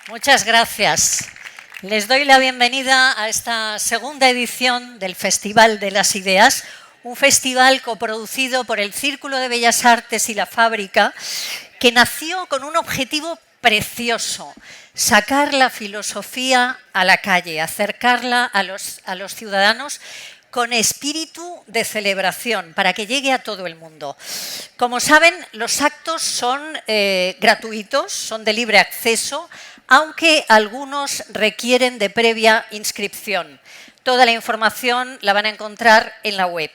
Muchas gracias. Les doy la bienvenida a esta segunda edición del Festival de las Ideas, un festival coproducido por el Círculo de Bellas Artes y la Fábrica, que nació con un objetivo precioso: sacar la filosofía a la calle, acercarla a los ciudadanos con espíritu de celebración, para que llegue a todo el mundo. Como saben, los actos son gratuitos, son de libre acceso, aunque algunos requieren de previa inscripción. Toda la información la van a encontrar en la web.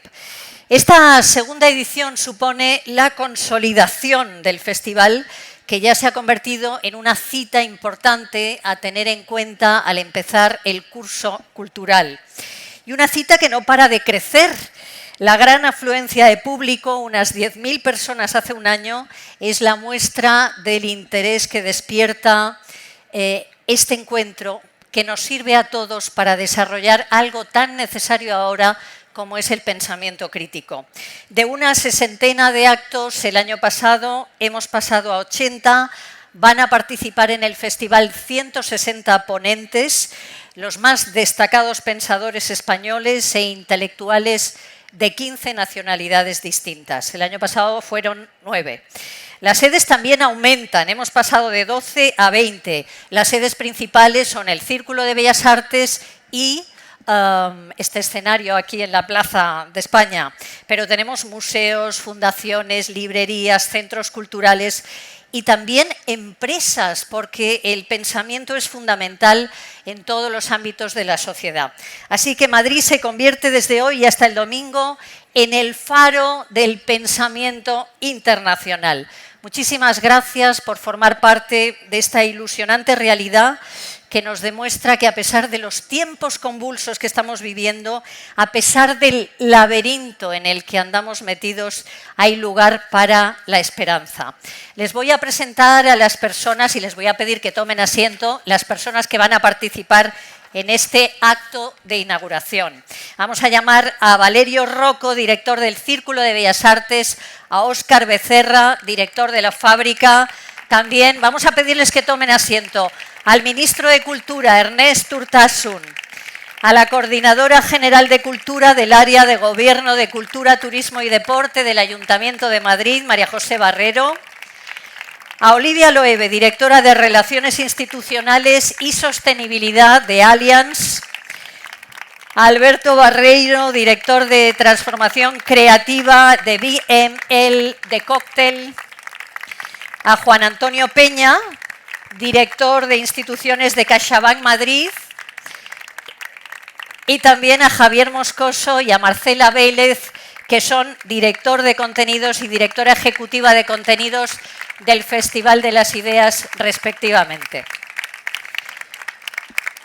Esta segunda edición supone la consolidación del festival, que ya se ha convertido en una cita importante a tener en cuenta al empezar el curso cultural. Y una cita que no para de crecer. La gran afluencia de público, unas 10.000 personas hace un año, es la muestra del interés que despierta este encuentro, que nos sirve a todos para desarrollar algo tan necesario ahora como es el pensamiento crítico. De una 60 de actos el año pasado hemos pasado a 80, van a participar en el festival 160 ponentes, los más destacados pensadores españoles e intelectuales de 15 nacionalidades distintas. El año pasado fueron 9. Las sedes también aumentan, hemos pasado de 12 a 20. Las sedes principales son el Círculo de Bellas Artes y este escenario aquí en la Plaza de España. Pero tenemos museos, fundaciones, librerías, centros culturales y también empresas, porque el pensamiento es fundamental en todos los ámbitos de la sociedad. Así que Madrid se convierte desde hoy hasta el domingo en el faro del pensamiento internacional. Muchísimas gracias por formar parte de esta ilusionante realidad que nos demuestra que, a pesar de los tiempos convulsos que estamos viviendo, a pesar del laberinto en el que andamos metidos, hay lugar para la esperanza. Les voy a presentar a las personas y les voy a pedir que tomen asiento, las personas que van a participar en este acto de inauguración. Vamos a llamar a Valerio Rocco, director del Círculo de Bellas Artes, a Óscar Becerra, director de la Fábrica. También vamos a pedirles que tomen asiento al ministro de Cultura, Ernest Urtasun, a la coordinadora general de Cultura del área de Gobierno de Cultura, Turismo y Deporte del Ayuntamiento de Madrid, María José Barrero, a Olivia Loewe, directora de Relaciones Institucionales y Sostenibilidad de Allianz, a Alberto Barreiro, director de Transformación Creativa de BML de Cóctel, a Juan Antonio Peña, director de Instituciones de CaixaBank Madrid, y también a Javier Moscoso y a Marcela Vélez, que son director de contenidos y directora ejecutiva de contenidos del Festival de las Ideas, respectivamente.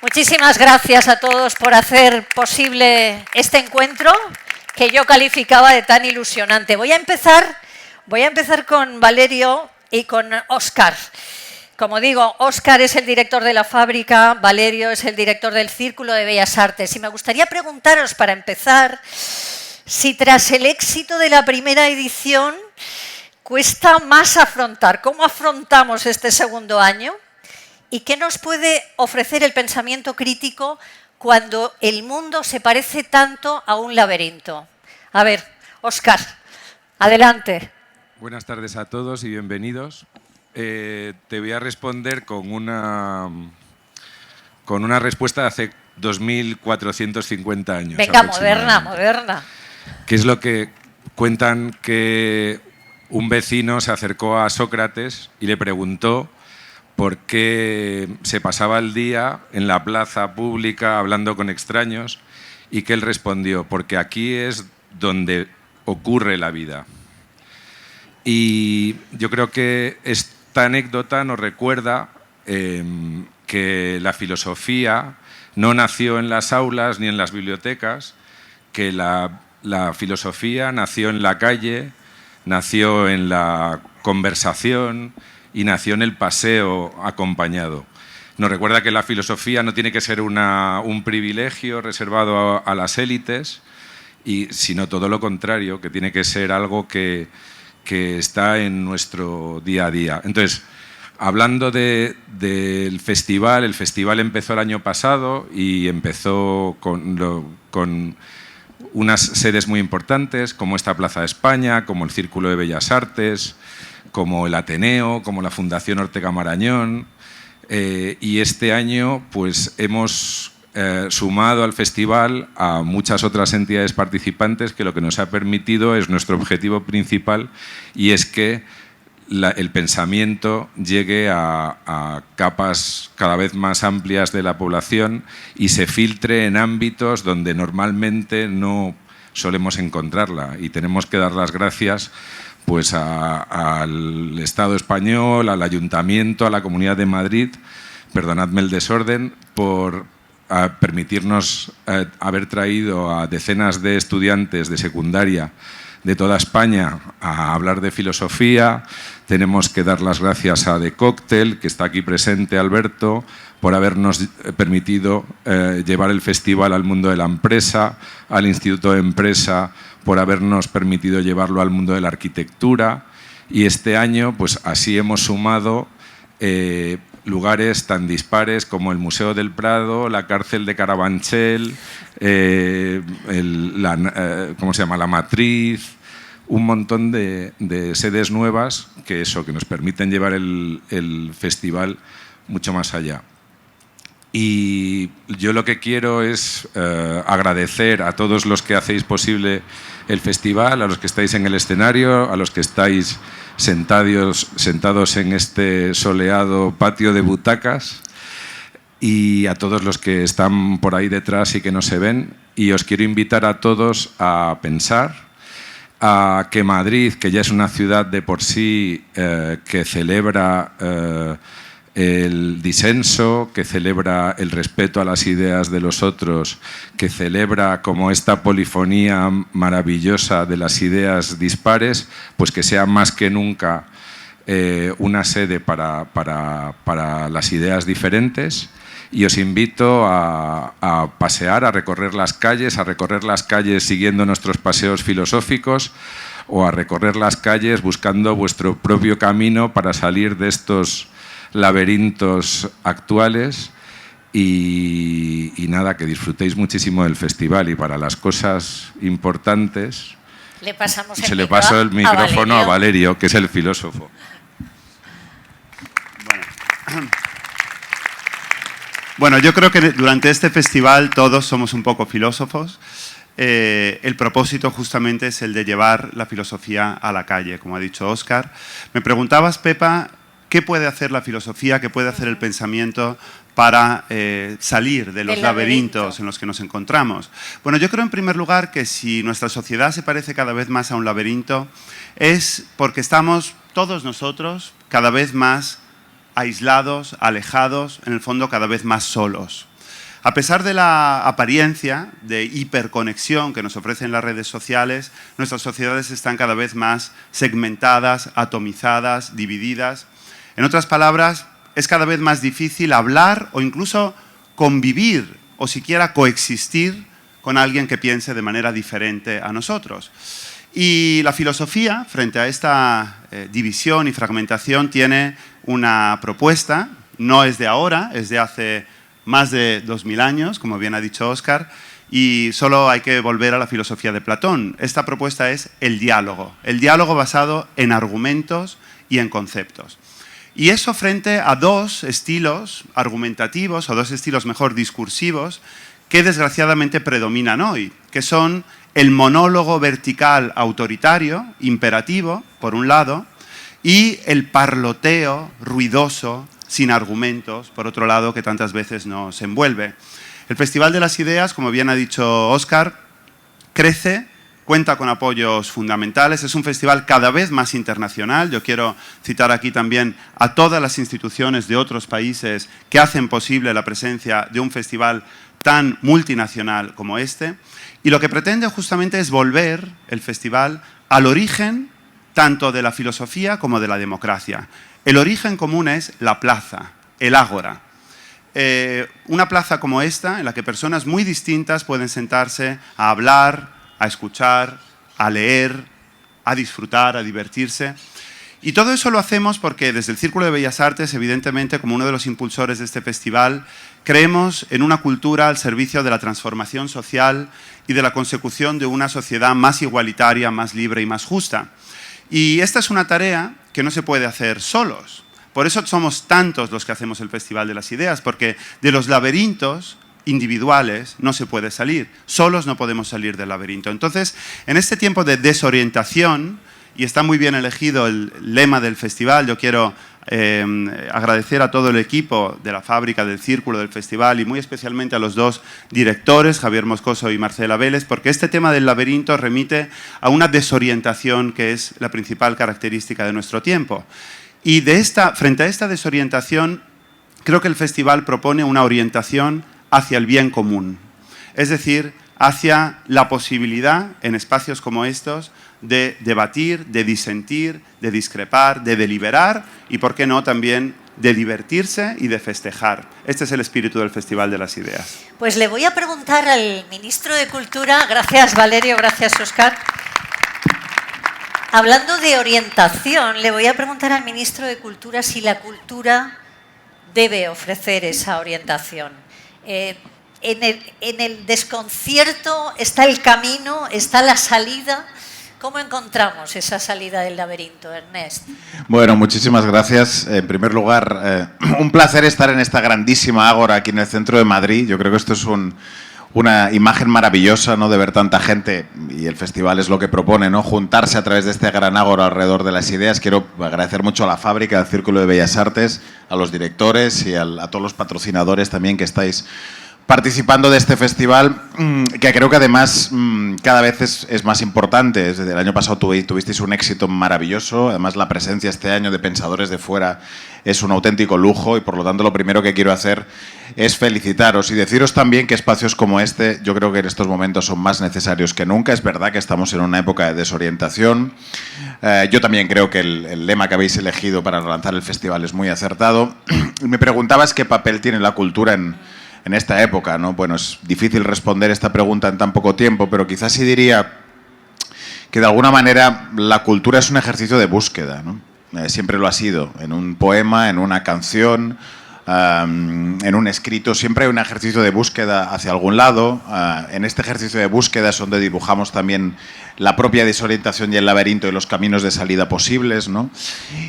Muchísimas gracias a todos por hacer posible este encuentro que yo calificaba de tan ilusionante. Voy a empezar con Valerio y con Óscar. Como digo, Óscar es el director de la Fábrica, Valerio es el director del Círculo de Bellas Artes. Y me gustaría preguntaros, para empezar, si tras el éxito de la primera edición cuesta más afrontar. ¿Cómo afrontamos este segundo año? ¿Y qué nos puede ofrecer el pensamiento crítico cuando el mundo se parece tanto a un laberinto? A ver, Óscar, adelante. Buenas tardes a todos y bienvenidos. Te voy a responder con una respuesta de hace 2.450 años. Venga, moderna. Que es lo que cuentan, que un vecino se acercó a Sócrates y le preguntó por qué se pasaba el día en la plaza pública hablando con extraños, y que él respondió: porque aquí es donde ocurre la vida. Y yo creo que esta anécdota nos recuerda que la filosofía no nació en las aulas ni en las bibliotecas, que la filosofía nació en la calle, nació en la conversación y nació en el paseo acompañado. Nos recuerda que la filosofía no tiene que ser un privilegio reservado a las élites, sino todo lo contrario, que tiene que ser algo que está en nuestro día a día. Entonces, Hablando del festival, el festival empezó el año pasado y empezó con unas sedes muy importantes, como esta Plaza de España, como el Círculo de Bellas Artes, como el Ateneo, como la Fundación Ortega Marañón. Y este año pues, hemos sumado al festival a muchas otras entidades participantes, que lo que nos ha permitido es nuestro objetivo principal, y es que el pensamiento llegue a capas cada vez más amplias de la población y se filtre en ámbitos donde normalmente no solemos encontrarla. Y tenemos que dar las gracias pues, al Estado español, al Ayuntamiento, a la Comunidad de Madrid, perdonadme el desorden, por permitirnos haber traído a decenas de estudiantes de secundaria de toda España a hablar de filosofía. Tenemos que dar las gracias a The Cocktail, que está aquí presente, Alberto, por habernos permitido llevar el festival al mundo de la empresa, al Instituto de Empresa, por habernos permitido llevarlo al mundo de la arquitectura. Y este año, pues así hemos sumado lugares tan dispares como el Museo del Prado, la cárcel de Carabanchel, ¿cómo se llama? La Matriz, un montón de sedes nuevas que nos permiten llevar el festival mucho más allá. Y yo lo que quiero es agradecer a todos los que hacéis posible el festival, a los que estáis en el escenario, a los que estáis sentados en este soleado patio de butacas, y a todos los que están por ahí detrás y que no se ven. Y os quiero invitar a todos a pensar a que Madrid, que ya es una ciudad de por sí que celebra el disenso, que celebra el respeto a las ideas de los otros, que celebra como esta polifonía maravillosa de las ideas dispares, pues que sea más que nunca una sede para las ideas diferentes. Y os invito a pasear, a recorrer las calles siguiendo nuestros paseos filosóficos, o a recorrer las calles buscando vuestro propio camino para salir de estos laberintos actuales. Y nada, que disfrutéis muchísimo del festival, y para las cosas importantes le pasamos le paso el micrófono a Valerio, que es el filósofo. Bueno, yo creo que durante este festival todos somos un poco filósofos. El propósito justamente es el de llevar la filosofía a la calle, como ha dicho Óscar. Me preguntabas, Pepa, ¿qué puede hacer la filosofía, qué puede hacer el pensamiento para salir de los laberintos en los que nos encontramos? Bueno, yo creo en primer lugar que si nuestra sociedad se parece cada vez más a un laberinto, es porque estamos todos nosotros cada vez más aislados, alejados, en el fondo cada vez más solos. A pesar de la apariencia de hiperconexión que nos ofrecen las redes sociales, nuestras sociedades están cada vez más segmentadas, atomizadas, divididas. En otras palabras, es cada vez más difícil hablar o incluso convivir o siquiera coexistir con alguien que piense de manera diferente a nosotros. Y la filosofía, frente a esta división y fragmentación, tiene una propuesta. No es de ahora, es de hace más de 2000 años, como bien ha dicho Óscar, y solo hay que volver a la filosofía de Platón. Esta propuesta es el diálogo basado en argumentos y en conceptos. Y eso frente a dos estilos argumentativos, o dos estilos mejor discursivos, que desgraciadamente predominan hoy, que son el monólogo vertical autoritario, imperativo, por un lado, y el parloteo ruidoso, sin argumentos, por otro lado, que tantas veces nos envuelve. El Festival de las Ideas, como bien ha dicho Óscar, crece, cuenta con apoyos fundamentales, es un festival cada vez más internacional. Yo quiero citar aquí también a todas las instituciones de otros países que hacen posible la presencia de un festival tan multinacional como este. Y lo que pretende justamente es volver el festival al origen tanto de la filosofía como de la democracia. El origen común es la plaza, el ágora. Una plaza como esta, en la que personas muy distintas pueden sentarse a hablar, a escuchar, a leer, a disfrutar, a divertirse. Y todo eso lo hacemos porque desde el Círculo de Bellas Artes, evidentemente, como uno de los impulsores de este festival, creemos en una cultura al servicio de la transformación social y de la consecución de una sociedad más igualitaria, más libre y más justa. Y esta es una tarea que no se puede hacer solos. Por eso somos tantos los que hacemos el Festival de las Ideas, porque de los laberintos individuales no se puede salir. Solos no podemos salir del laberinto. Entonces, en este tiempo de desorientación, y está muy bien elegido el lema del festival, yo quiero agradecer a todo el equipo de la fábrica, del Círculo, del festival y muy especialmente a los dos directores, Javier Moscoso y Marcela Vélez, porque este tema del laberinto remite a una desorientación que es la principal característica de nuestro tiempo. Y frente a esta desorientación, creo que el festival propone una orientación hacia el bien común, es decir, hacia la posibilidad en espacios como estos de debatir, de disentir, de discrepar, de deliberar y, por qué no, también de divertirse y de festejar. Este es el espíritu del Festival de las Ideas. Pues le voy a preguntar al ministro de Cultura, gracias Valerio, gracias Óscar. Hablando de orientación, le voy a preguntar al ministro de Cultura si la cultura debe ofrecer esa orientación. En el desconcierto está el camino, está la salida. ¿Cómo encontramos esa salida del laberinto, Ernest? Bueno, muchísimas gracias. En primer lugar, un placer estar en esta grandísima ágora aquí en el centro de Madrid. Yo creo que esto es una imagen maravillosa, ¿no?, de ver tanta gente, y el festival es lo que propone, ¿no?, juntarse a través de este gran ágora alrededor de las ideas. Quiero agradecer mucho a la fábrica, al Círculo de Bellas Artes, a los directores y a todos los patrocinadores también que estáis participando de este festival, que creo que además cada vez es más importante. Desde el año pasado tuvisteis un éxito maravilloso, además la presencia este año de pensadores de fuera es un auténtico lujo y por lo tanto lo primero que quiero hacer es felicitaros y deciros también que espacios como este yo creo que en estos momentos son más necesarios que nunca. Es verdad que estamos en una época de desorientación. Yo también creo que el lema que habéis elegido para lanzar el festival es muy acertado. Me preguntabas qué papel tiene la cultura en esta época, ¿no? Bueno, es difícil responder esta pregunta en tan poco tiempo, pero quizás sí diría que de alguna manera la cultura es un ejercicio de búsqueda, ¿no? Siempre lo ha sido, en un poema, en una canción, en un escrito, siempre hay un ejercicio de búsqueda hacia algún lado. En este ejercicio de búsqueda es donde dibujamos también la propia desorientación y el laberinto y los caminos de salida posibles, ¿no?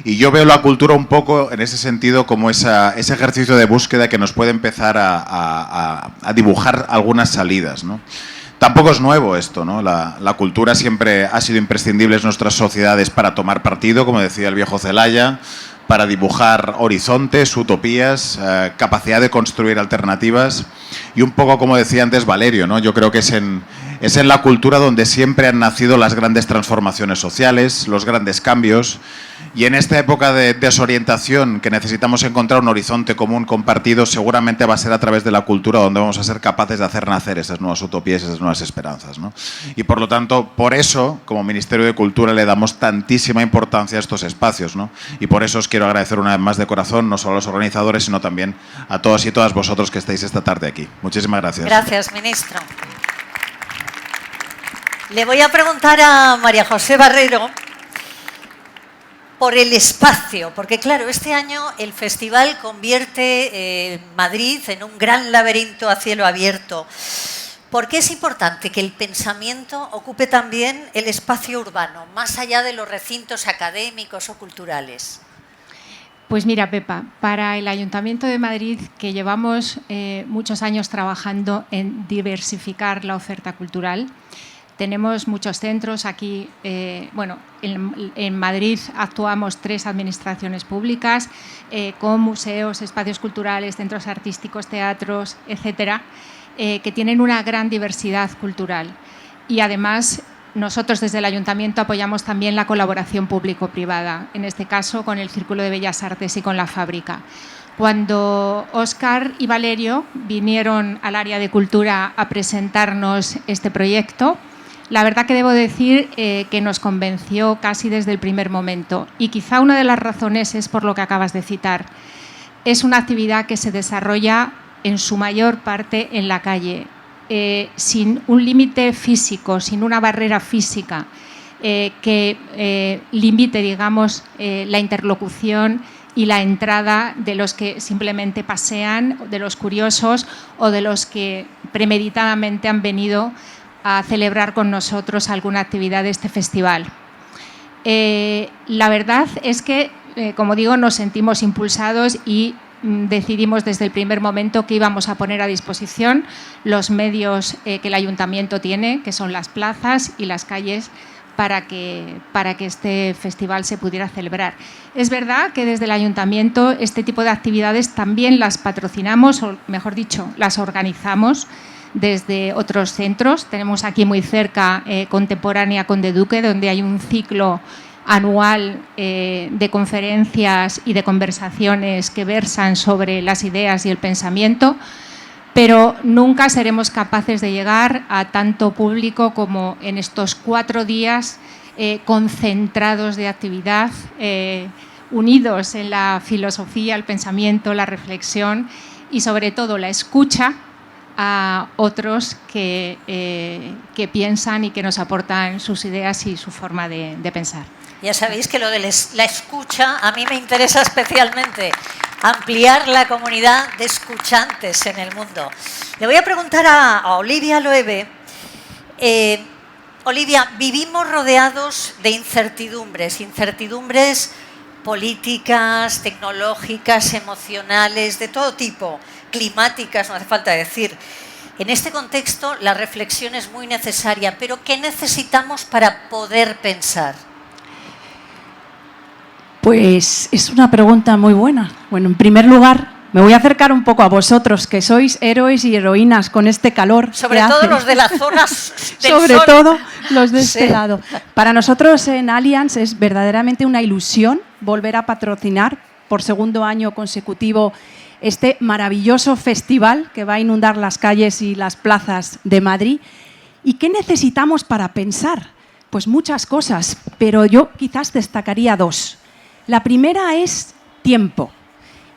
Y yo veo la cultura un poco en ese sentido como ese ejercicio de búsqueda que nos puede empezar a dibujar algunas salidas, ¿no? Tampoco es nuevo esto, ¿no? La cultura siempre ha sido imprescindible en nuestras sociedades para tomar partido, como decía el viejo Celaya, para dibujar horizontes, utopías, capacidad de construir alternativas y un poco como decía antes Valerio, ¿no? Yo creo que es en la cultura donde siempre han nacido las grandes transformaciones sociales, los grandes cambios, y en esta época de desorientación que necesitamos encontrar un horizonte común compartido, seguramente va a ser a través de la cultura donde vamos a ser capaces de hacer nacer esas nuevas utopías, esas nuevas esperanzas, ¿no? Y por lo tanto, por eso, como Ministerio de Cultura, le damos tantísima importancia a estos espacios, ¿no? Y por eso os quiero agradecer una vez más de corazón, no solo a los organizadores, sino también a todos y todas vosotros que estáis esta tarde aquí. Muchísimas gracias. Gracias, ministro. Le voy a preguntar a María José Barrero por el espacio, porque claro, este año el festival convierte Madrid en un gran laberinto a cielo abierto. ¿Por qué es importante que el pensamiento ocupe también el espacio urbano, más allá de los recintos académicos o culturales? Pues mira, Pepa, para el Ayuntamiento de Madrid, que llevamos muchos años trabajando en diversificar la oferta cultural, tenemos muchos centros aquí. En Madrid actuamos 3 administraciones públicas con museos, espacios culturales, centros artísticos, teatros, etcétera, que tienen una gran diversidad cultural. Y además, nosotros desde el Ayuntamiento apoyamos también la colaboración público-privada, en este caso con el Círculo de Bellas Artes y con la fábrica. Cuando Óscar y Valerio vinieron al área de cultura a presentarnos este proyecto, la verdad que debo decir que nos convenció casi desde el primer momento. Y quizá una de las razones es por lo que acabas de citar. Es una actividad que se desarrolla en su mayor parte en la calle, sin un límite físico, sin una barrera física, que limite, digamos, la interlocución y la entrada de los que simplemente pasean, de los curiosos o de los que premeditadamente han venido a celebrar con nosotros alguna actividad de este festival. La verdad es que, como digo, nos sentimos impulsados y decidimos desde el primer momento que íbamos a poner a disposición los medios que el Ayuntamiento tiene, que son las plazas y las calles, para que este festival se pudiera celebrar. Es verdad que desde el Ayuntamiento este tipo de actividades también las patrocinamos, o mejor dicho, las organizamos desde otros centros. Tenemos aquí muy cerca Contemporánea Conde Duque, donde hay un ciclo anual de conferencias y de conversaciones que versan sobre las ideas y el pensamiento, pero nunca seremos capaces de llegar a tanto público como en estos 4 días concentrados de actividad, unidos en la filosofía, el pensamiento, la reflexión y sobre todo la escucha a otros que piensan y que nos aportan sus ideas y su forma de pensar. Ya sabéis que lo de la escucha a mí me interesa especialmente, ampliar la comunidad de escuchantes en el mundo. Le voy a preguntar a Olivia Loewe. Olivia, vivimos rodeados de incertidumbres políticas, tecnológicas, emocionales, de todo tipo, climáticas, no hace falta decir. En este contexto la reflexión es muy necesaria, pero ¿qué necesitamos para poder pensar? Pues es una pregunta muy buena. Bueno, en primer lugar, me voy a acercar un poco a vosotros, que sois héroes y heroínas con este calor. Sobre todo los de las zonas del Sobre sol. todo los de este lado. Para nosotros en Allianz es verdaderamente una ilusión volver a patrocinar por segundo año consecutivo este maravilloso festival que va a inundar las calles y las plazas de Madrid. ¿Y qué necesitamos para pensar? Pues muchas cosas, pero yo quizás destacaría 2. La primera es tiempo.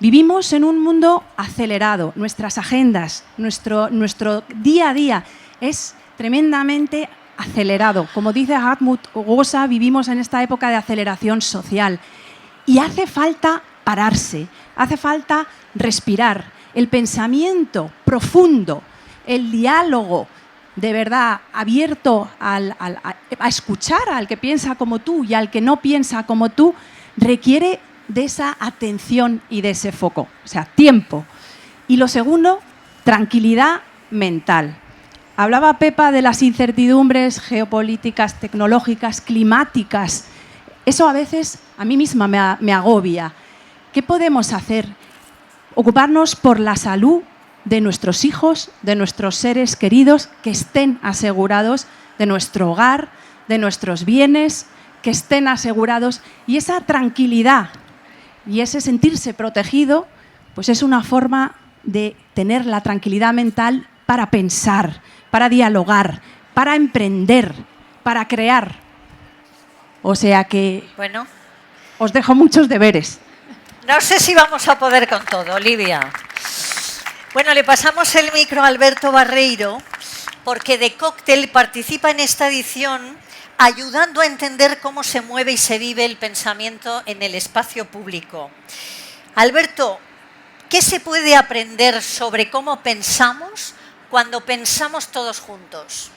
Vivimos en un mundo acelerado, nuestras agendas, nuestro día a día es tremendamente acelerado. Como dice Hartmut Rosa, vivimos en esta época de aceleración social y hace falta pararse, hace falta respirar. El pensamiento profundo, el diálogo de verdad abierto a escuchar al que piensa como tú y al que no piensa como tú, requiere de esa atención y de ese foco, o sea, tiempo. Y lo segundo, tranquilidad mental. Hablaba Pepa de las incertidumbres geopolíticas, tecnológicas, climáticas. Eso a veces a mí misma me agobia. ¿Qué podemos hacer? Ocuparnos por la salud de nuestros hijos, de nuestros seres queridos, que estén asegurados, de nuestro hogar, de nuestros bienes, que estén asegurados, y esa tranquilidad y ese sentirse protegido, pues es una forma de tener la tranquilidad mental para pensar, para dialogar, para emprender, para crear. O sea que Bueno, os dejo muchos deberes. no sé si vamos a poder con todo, Olivia. Bueno, le pasamos el micro a Alberto Barreiro, porque de Cóctel participa en esta edición ayudando a entender cómo se mueve y se vive el pensamiento en el espacio público. Alberto, ¿qué se puede aprender sobre cómo pensamos cuando pensamos todos juntos?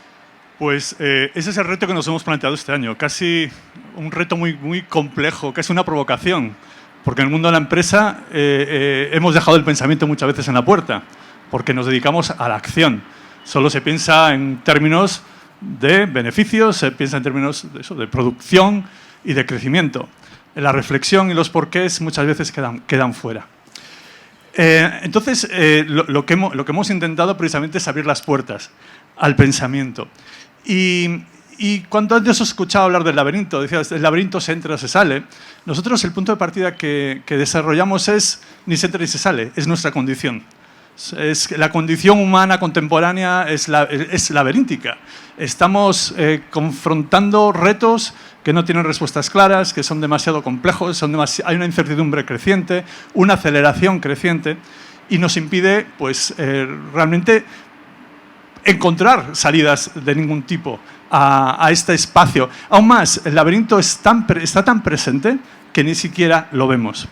Pues ese es el reto que nos hemos planteado este año, casi un reto muy complejo, casi una provocación, porque en el mundo de la empresa hemos dejado el pensamiento muchas veces en la puerta, porque nos dedicamos a la acción. Solo se piensa en términos de beneficios, se piensa en términos de producción y de crecimiento. La reflexión y los porqués muchas veces quedan fuera. Entonces, lo que hemos intentado precisamente es abrir las puertas al pensamiento. Y cuando antes os escuchaba hablar del laberinto, decías, el laberinto se entra, se sale. Nosotros el punto de partida que desarrollamos es ni se entra ni se sale, es nuestra condición. Es la condición humana contemporánea es laberíntica. Estamos confrontando retos que no tienen respuestas claras, que son demasiado complejos, hay una incertidumbre creciente, una aceleración creciente y nos impide pues, realmente encontrar salidas de ningún tipo a este espacio. Aún más, el laberinto está tan presente que ni siquiera lo vemos.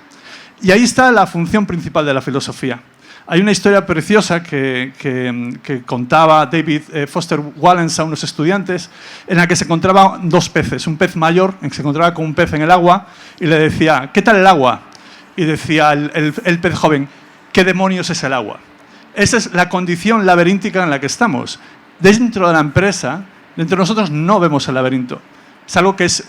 Y ahí está la función principal de la filosofía. Hay una historia preciosa que contaba David Foster Wallace a unos estudiantes, en la que se encontraban dos peces. Un pez mayor, que se encontraba con un pez en el agua, y le decía, ¿qué tal el agua? Y decía el pez joven, ¿qué demonios es el agua? Esa es la condición laberíntica en la que estamos. Dentro de la empresa, dentro de nosotros no vemos el laberinto. Es algo que es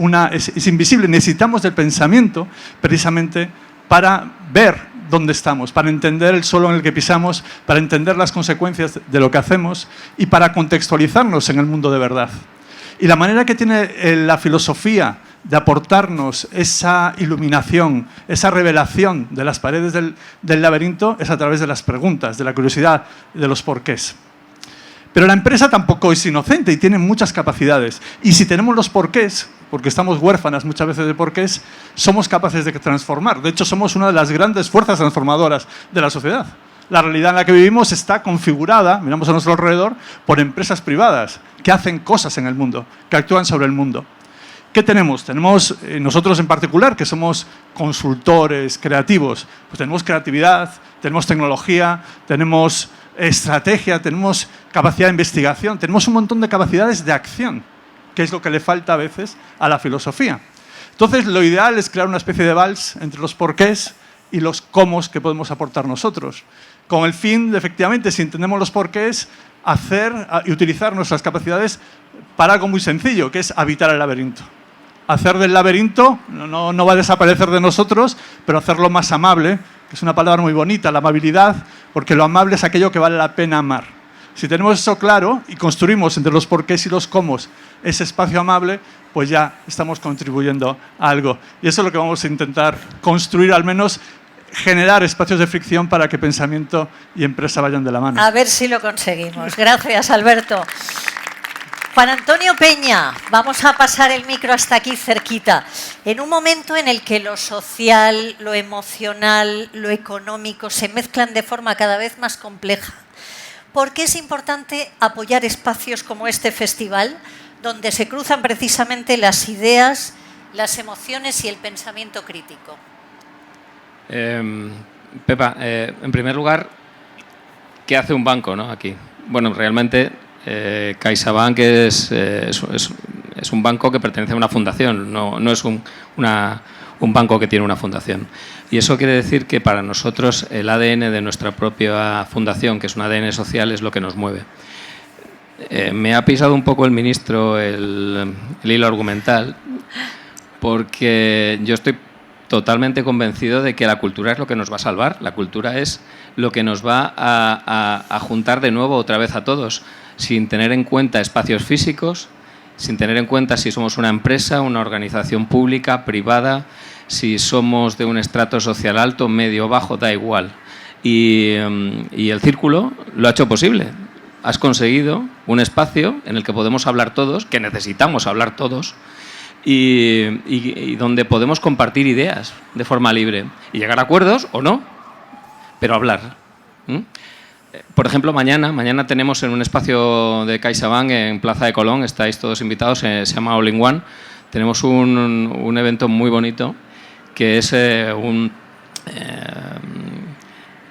invisible. Necesitamos del pensamiento precisamente para ver dónde estamos, para entender el suelo en el que pisamos, para entender las consecuencias de lo que hacemos y para contextualizarnos en el mundo de verdad. Y la manera que tiene la filosofía de aportarnos esa iluminación, esa revelación de las paredes del laberinto es a través de las preguntas, de la curiosidad, de los porqués. Pero la empresa tampoco es inocente y tiene muchas capacidades. Y si tenemos los porqués, porque estamos huérfanas muchas veces de porqués, somos capaces de transformar. De hecho, somos una de las grandes fuerzas transformadoras de la sociedad. La realidad en la que vivimos está configurada, miramos a nuestro alrededor, por empresas privadas que hacen cosas en el mundo, que actúan sobre el mundo. ¿Qué tenemos? Tenemos, nosotros en particular, que somos consultores creativos, pues tenemos creatividad, tenemos tecnología, tenemos estrategia, tenemos capacidad de investigación, tenemos un montón de capacidades de acción, que es lo que le falta a veces a la filosofía. Entonces, lo ideal es crear una especie de vals entre los porqués y los cómo que podemos aportar nosotros, con el fin de, efectivamente, si entendemos los porqués, hacer y utilizar nuestras capacidades para algo muy sencillo, que es habitar el laberinto. Hacer del laberinto, no va a desaparecer de nosotros, pero hacerlo más amable, que es una palabra muy bonita, la amabilidad, porque lo amable es aquello que vale la pena amar. Si tenemos eso claro y construimos entre los porqués y los cómo ese espacio amable, pues ya estamos contribuyendo a algo. Y eso es lo que vamos a intentar construir, al menos generar espacios de fricción para que pensamiento y empresa vayan de la mano. A ver si lo conseguimos. Gracias, Alberto. Juan Antonio Peña, vamos a pasar el micro hasta aquí cerquita. En un momento en el que lo social, lo emocional, lo económico se mezclan de forma cada vez más compleja, ¿por qué es importante apoyar espacios como este festival, donde se cruzan precisamente las ideas, las emociones y el pensamiento crítico? Pepa, en primer lugar, ¿qué hace un banco, no, aquí? Bueno, realmente CaixaBank es un banco que pertenece a una fundación, no es un banco que tiene una fundación. Y eso quiere decir que para nosotros el ADN de nuestra propia fundación, que es un ADN social, es lo que nos mueve. Me ha pisado un poco el ministro el hilo argumental, porque yo estoy totalmente convencido de que la cultura es lo que nos va a salvar. La cultura es lo que nos va a juntar de nuevo otra vez a todos, sin tener en cuenta espacios físicos, sin tener en cuenta si somos una empresa, una organización pública, privada, si somos de un estrato social alto, medio, bajo, da igual. Y el círculo lo ha hecho posible. Has conseguido un espacio en el que podemos hablar todos, que necesitamos hablar todos, y donde podemos compartir ideas de forma libre y llegar a acuerdos o no, pero hablar. Por ejemplo, mañana tenemos en un espacio de CaixaBank en Plaza de Colón, estáis todos invitados, se llama All in One. Tenemos un evento muy bonito que es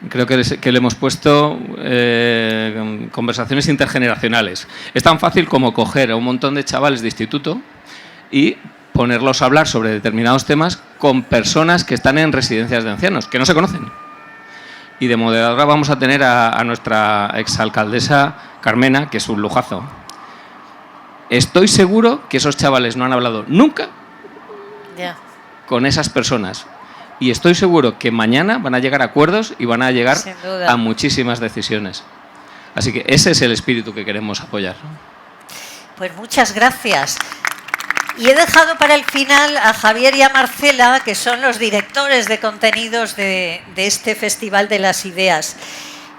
creo que le hemos puesto conversaciones intergeneracionales. Es tan fácil como coger a un montón de chavales de instituto y ponerlos a hablar sobre determinados temas con personas que están en residencias de ancianos, que no se conocen. Y de moderadora vamos a tener a nuestra exalcaldesa Carmena, que es un lujazo. Estoy seguro que esos chavales no han hablado nunca con esas personas. Y estoy seguro que mañana van a llegar a acuerdos y van a llegar a muchísimas decisiones. Así que ese es el espíritu que queremos apoyar. Pues muchas gracias. Y he dejado para el final a Javier y a Marcela, que son los directores de contenidos de este Festival de las Ideas.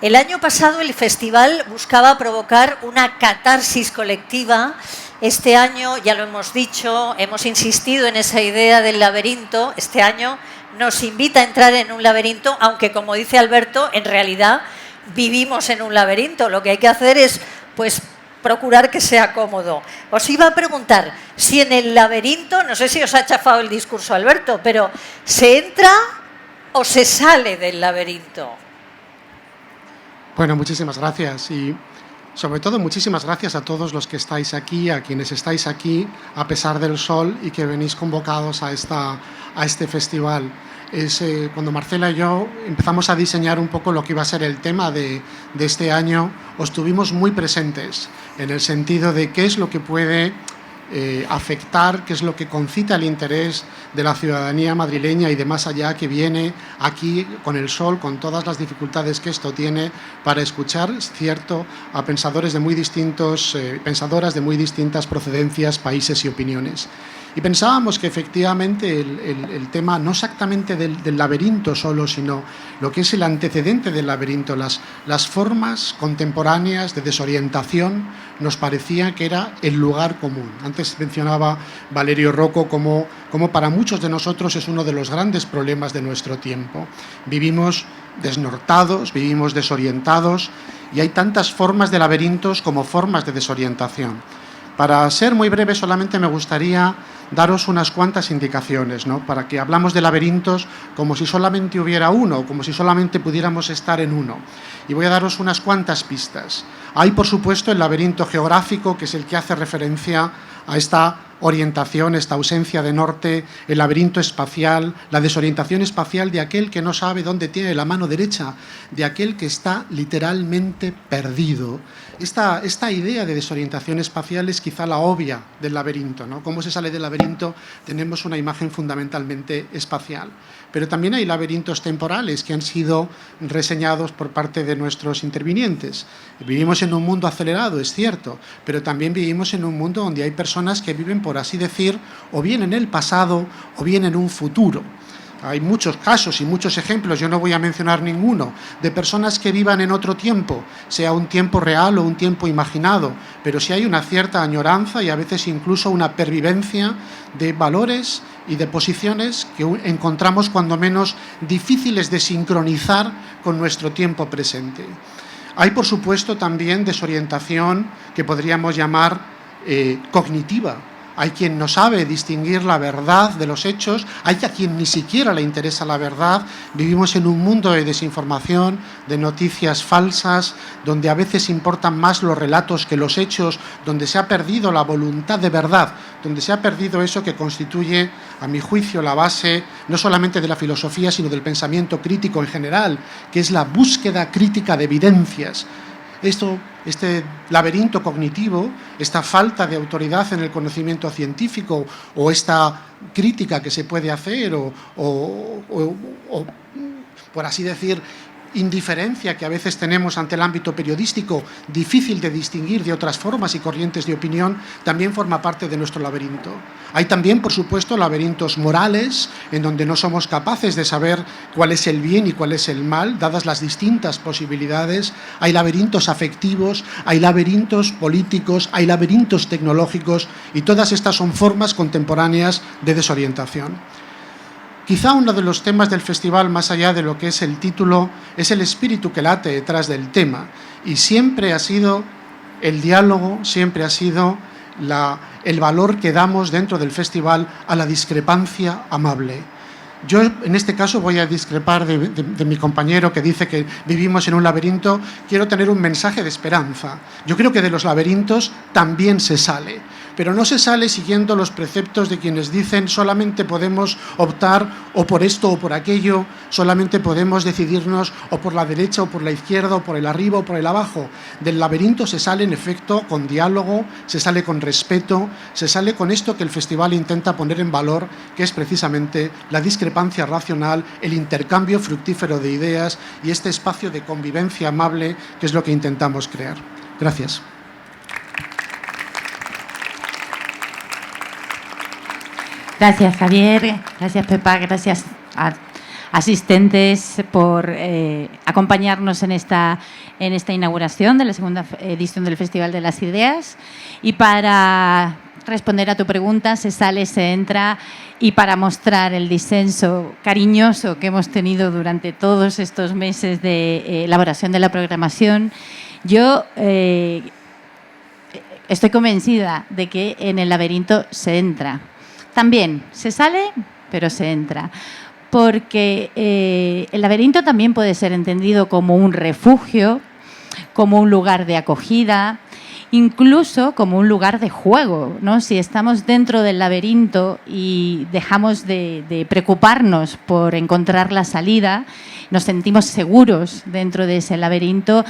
El año pasado el festival buscaba provocar una catarsis colectiva. Este año, ya lo hemos dicho, hemos insistido en esa idea del laberinto. Este año nos invita a entrar en un laberinto, aunque, como dice Alberto, en realidad vivimos en un laberinto. Lo que hay que hacer es pues procurar que sea cómodo. Os iba a preguntar si en el laberinto, no sé si os ha chafado el discurso Alberto, pero ¿se entra o se sale del laberinto? Bueno, muchísimas gracias y sobre todo muchísimas gracias a todos los que estáis aquí, a quienes estáis aquí a pesar del sol y que venís convocados a este festival. Cuando Marcela y yo empezamos a diseñar un poco lo que iba a ser el tema de este año, os tuvimos muy presentes en el sentido de qué es lo que puede afectar, qué es lo que concita el interés de la ciudadanía madrileña y de más allá, que viene aquí con el sol, con todas las dificultades que esto tiene, para escuchar, es cierto, a pensadores de muy distintos, pensadoras de muy distintas procedencias, países y opiniones. Y pensábamos que efectivamente el tema no exactamente del laberinto solo, sino lo que es el antecedente del laberinto, las formas contemporáneas de desorientación, nos parecía que era el lugar común. Antes mencionaba Valerio Rocco como para muchos de nosotros es uno de los grandes problemas de nuestro tiempo. Vivimos desnortados, vivimos desorientados y hay tantas formas de laberintos como formas de desorientación. Para ser muy breve, solamente me gustaría daros unas cuantas indicaciones, ¿no? Para que hablamos de laberintos como si solamente hubiera uno, como si solamente pudiéramos estar en uno. Y voy a daros unas cuantas pistas. Hay, por supuesto, el laberinto geográfico, que es el que hace referencia a esta orientación, esta ausencia de norte, el laberinto espacial, la desorientación espacial de aquel que no sabe dónde tiene la mano derecha, de aquel que está literalmente perdido. Esta idea de desorientación espacial es quizá la obvia del laberinto, ¿no? ¿Cómo se sale del laberinto? Tenemos una imagen fundamentalmente espacial. Pero también hay laberintos temporales que han sido reseñados por parte de nuestros intervinientes. Vivimos en un mundo acelerado, es cierto, pero también vivimos en un mundo donde hay personas que viven, por así decir, o bien en el pasado o bien en un futuro. Hay muchos casos y muchos ejemplos, yo no voy a mencionar ninguno, de personas que vivan en otro tiempo, sea un tiempo real o un tiempo imaginado, pero sí hay una cierta añoranza y a veces incluso una pervivencia de valores y de posiciones que encontramos cuando menos difíciles de sincronizar con nuestro tiempo presente. Hay, por supuesto, también desorientación que podríamos llamar cognitiva. Hay quien no sabe distinguir la verdad de los hechos, hay a quien ni siquiera le interesa la verdad. Vivimos en un mundo de desinformación, de noticias falsas, donde a veces importan más los relatos que los hechos, donde se ha perdido la voluntad de verdad, donde se ha perdido eso que constituye, a mi juicio, la base no solamente de la filosofía, sino del pensamiento crítico en general, que es la búsqueda crítica de evidencias. Este laberinto cognitivo, esta falta de autoridad en el conocimiento científico o esta crítica que se puede hacer o por así decir, indiferencia que a veces tenemos ante el ámbito periodístico, difícil de distinguir de otras formas y corrientes de opinión, también forma parte de nuestro laberinto. Hay también, por supuesto, laberintos morales, en donde no somos capaces de saber cuál es el bien y cuál es el mal, dadas las distintas posibilidades. Hay laberintos afectivos, hay laberintos políticos, hay laberintos tecnológicos, y todas estas son formas contemporáneas de desorientación. Quizá uno de los temas del festival, más allá de lo que es el título, es el espíritu que late detrás del tema. Y siempre ha sido el diálogo, siempre ha sido el valor que damos dentro del festival a la discrepancia amable. Yo, en este caso, voy a discrepar de mi compañero que dice que vivimos en un laberinto. Quiero tener un mensaje de esperanza. Yo creo que de los laberintos también se sale, pero no se sale siguiendo los preceptos de quienes dicen solamente podemos optar o por esto o por aquello, solamente podemos decidirnos o por la derecha o por la izquierda o por el arriba o por el abajo. Del laberinto se sale, en efecto, con diálogo, se sale con respeto, se sale con esto que el festival intenta poner en valor, que es precisamente la discrepancia racional, el intercambio fructífero de ideas y este espacio de convivencia amable que es lo que intentamos crear. Gracias. Gracias, Javier. Gracias, Pepa. Gracias a asistentes por acompañarnos en esta inauguración de la segunda edición del Festival de las Ideas. Y para responder a tu pregunta, se sale, se entra, y para mostrar el disenso cariñoso que hemos tenido durante todos estos meses de elaboración de la programación, yo estoy convencida de que en el laberinto se entra. También se sale, pero se entra. Porque el laberinto también puede ser entendido como un refugio, como un lugar de acogida, incluso como un lugar de juego, ¿no? Si estamos dentro del laberinto y dejamos de preocuparnos por encontrar la salida, nos sentimos seguros dentro de ese laberinto,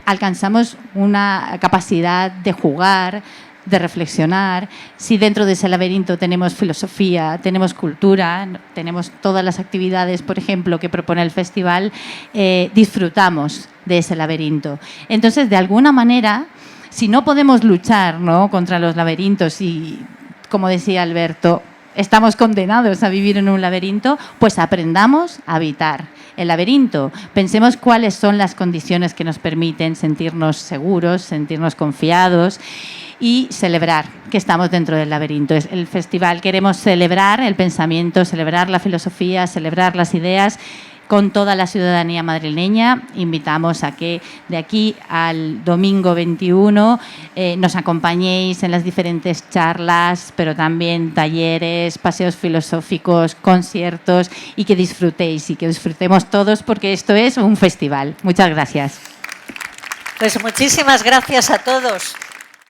alcanzamos una capacidad de jugar, de reflexionar. Si dentro de ese laberinto tenemos filosofía, tenemos cultura, tenemos todas las actividades, por ejemplo, que propone el festival, disfrutamos de ese laberinto. Entonces, de alguna manera, si no podemos luchar, ¿no?, contra los laberintos y, como decía Alberto, estamos condenados a vivir en un laberinto, pues aprendamos a habitar el laberinto. Pensemos cuáles son las condiciones que nos permiten sentirnos seguros, sentirnos confiados y celebrar que estamos dentro del laberinto. Es el festival, queremos celebrar el pensamiento, celebrar la filosofía, celebrar las ideas con toda la ciudadanía madrileña. Invitamos a que de aquí al domingo 21 nos acompañéis en las diferentes charlas, pero también talleres, paseos filosóficos, conciertos, y que disfrutéis y que disfrutemos todos, porque esto es un festival. Muchas gracias. Pues muchísimas gracias a todos.